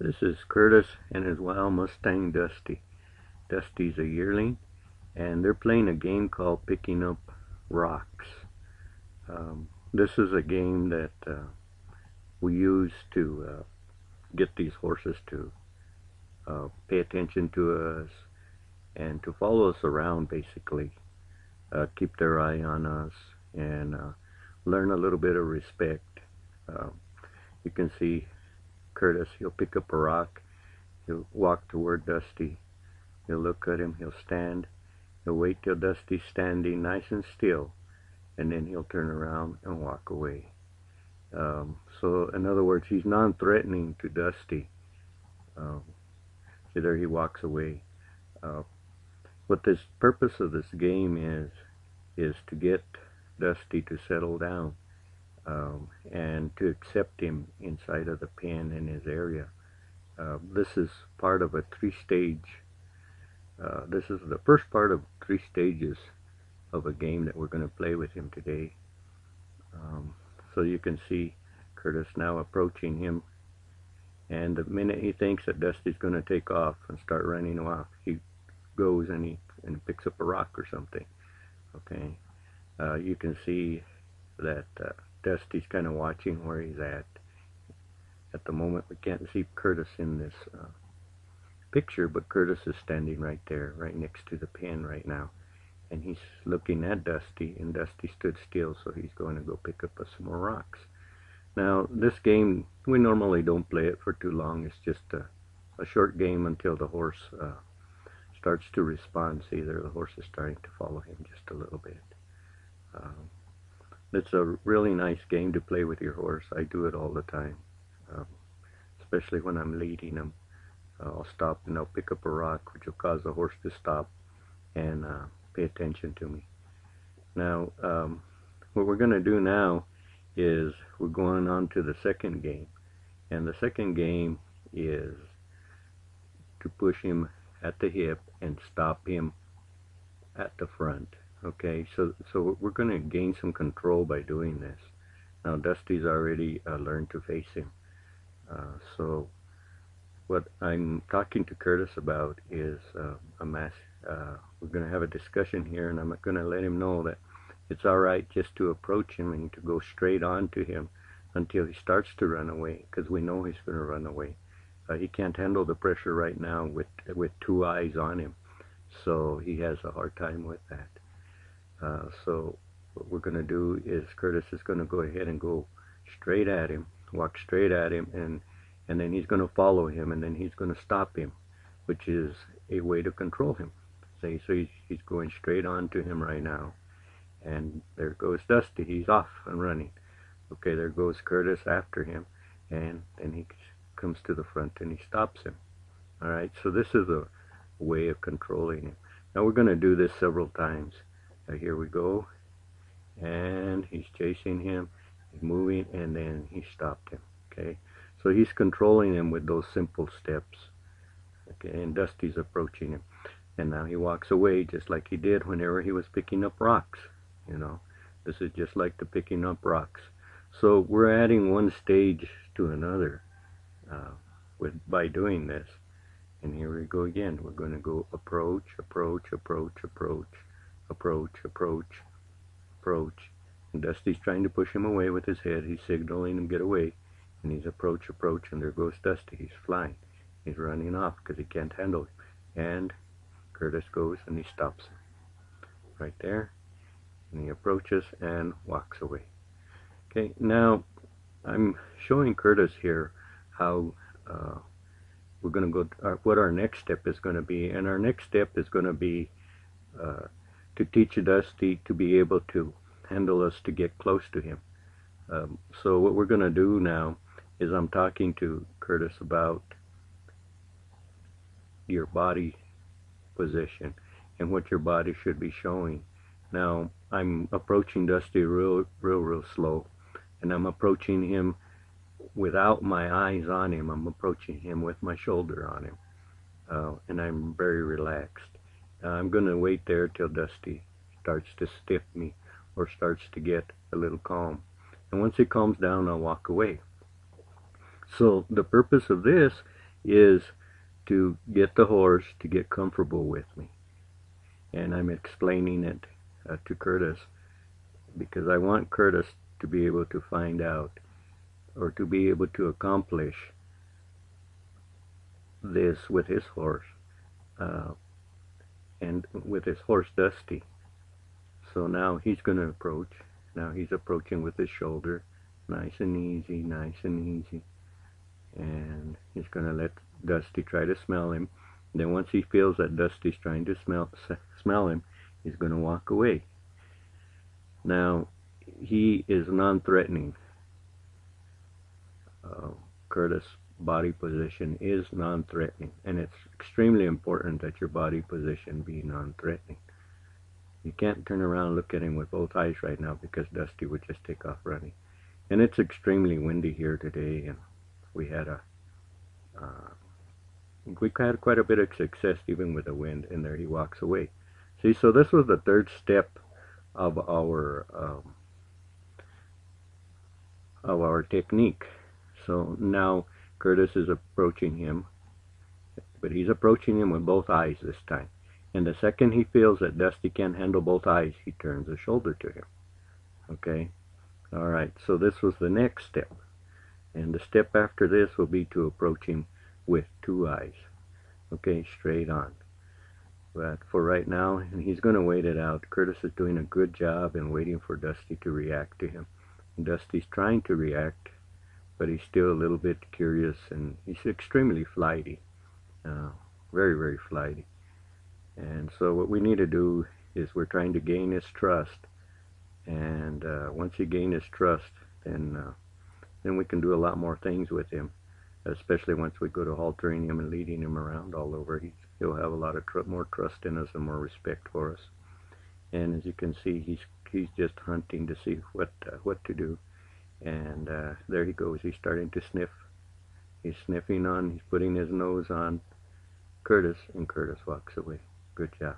This is Curtis and his wild Mustang Dusty. Dusty's a yearling, and they're playing a game called Picking Up Rocks. This is a game that we use to get these horses to pay attention to us and to follow us around, basically. Keep their eye on us and learn a little bit of respect. You can see Curtis, he'll pick up a rock, he'll walk toward Dusty, he'll look at him, he'll stand, he'll wait till Dusty's standing nice and still, and then he'll turn around and walk away. So in other words, he's non-threatening to Dusty. See there, he walks away. What this purpose of this game is to get Dusty to settle down and to accept him inside of the pen in his area. This is part of a three-stage. This is the first part of 3 stages of a game that we're going to play with him today. So you can see Curtis now approaching him, and the minute he thinks that Dusty's going to take off and start running off, he goes and he picks up a rock or something. Okay, you can see that Dusty's kind of watching where he's at. At the moment, we can't see Curtis in this picture, but Curtis is standing right there, right next to the pen right now, and he's looking at Dusty, and Dusty stood still, so he's going to go pick up some more rocks. Now, this game, we normally don't play it for too long. It's just a short game until the horse starts to respond. See there, the horse is starting to follow him just a little bit. It's a really nice game to play with your horse. I do it all the time, especially when I'm leading him. I'll stop and I'll pick up a rock, which will cause the horse to stop and pay attention to me. Now, what we're going to do now is we're going on to the second game. And the second game is to push him at the hip and stop him at the front. Okay, so we're going to gain some control by doing this. Now, Dusty's already learned to face him. So what I'm talking to Curtis about is we're going to have a discussion here, and I'm going to let him know that it's all right just to approach him and to go straight on to him until he starts to run away, because we know he's going to run away. He can't handle the pressure right now with 2 eyes on him, so he has a hard time with that. So what we're going to do is Curtis is going to go ahead and go straight at him, walk straight at him, and then he's going to follow him, and then he's going to stop him, which is a way to control him. See, so he's going straight on to him right now, and there goes Dusty. He's off and running. Okay, there goes Curtis after him, and then he comes to the front and he stops him. All right, so this is a way of controlling him. Now we're going to do this several times. Here we go, and he's chasing him, he's moving, and then he stopped him. Okay, so he's controlling him with those simple steps. Okay, and Dusty's approaching him, and now he walks away just like he did whenever he was picking up rocks. You know, this is just like the picking up rocks. So we're adding one stage to another by doing this. And here we go again. We're going to go approach, approach, approach, approach, approach, approach, approach. And Dusty's trying to push him away with his head. He's signaling him get away. And he's approach, approach, and there goes Dusty. He's flying. He's running off because he can't handle it. And Curtis goes and he stops him right there. And he approaches and walks away. Okay, now I'm showing Curtis here how we're going to go, what our next step is going to be. And our next step is going to be to teach Dusty to be able to handle us, to get close to him. So what we're going to do now is I'm talking to Curtis about your body position and what your body should be showing. Now I'm approaching Dusty real slow, and I'm approaching him without my eyes on him. I'm approaching him with my shoulder on him, and I'm very relaxed. I'm going to wait there till Dusty starts to stiff me or starts to get a little calm, and once he calms down, I'll walk away. So the purpose of this is to get the horse to get comfortable with me. And I'm explaining it to Curtis because I want Curtis to be able to find out or to be able to accomplish this with his horse uh, and with his horse Dusty. So now he's going to approach. Now he's approaching with his shoulder, nice and easy, nice and easy. And he's going to let Dusty try to smell him. And then once he feels that Dusty's trying to smell him, he's going to walk away. Now, he is non-threatening. Curtis' body position is non-threatening, and it's extremely important that your body position be non-threatening. You can't turn around and look at him with both eyes right now because Dusty would just take off running. And it's extremely windy here today, and we had quite a bit of success even with the wind, and there he walks away. See, so this was the third step of our technique. So now Curtis is approaching him, but he's approaching him with both eyes this time. And the second he feels that Dusty can't handle both eyes, he turns a shoulder to him. Okay? Alright, so this was the next step. And the step after this will be to approach him with two eyes. Okay, straight on. But for right now, and he's going to wait it out. Curtis is doing a good job in waiting for Dusty to react to him. And Dusty's trying to react, but he's still a little bit curious, and he's extremely flighty. Very, very flighty. And so what we need to do is we're trying to gain his trust. And once you gain his trust, then we can do a lot more things with him. Especially once we go to haltering him and leading him around all over. He'll have a lot of more trust in us and more respect for us. And as you can see, he's just hunting to see what to do. And there he goes. He's starting to sniff. He's sniffing on. He's putting his nose on Curtis, and Curtis walks away. Good job.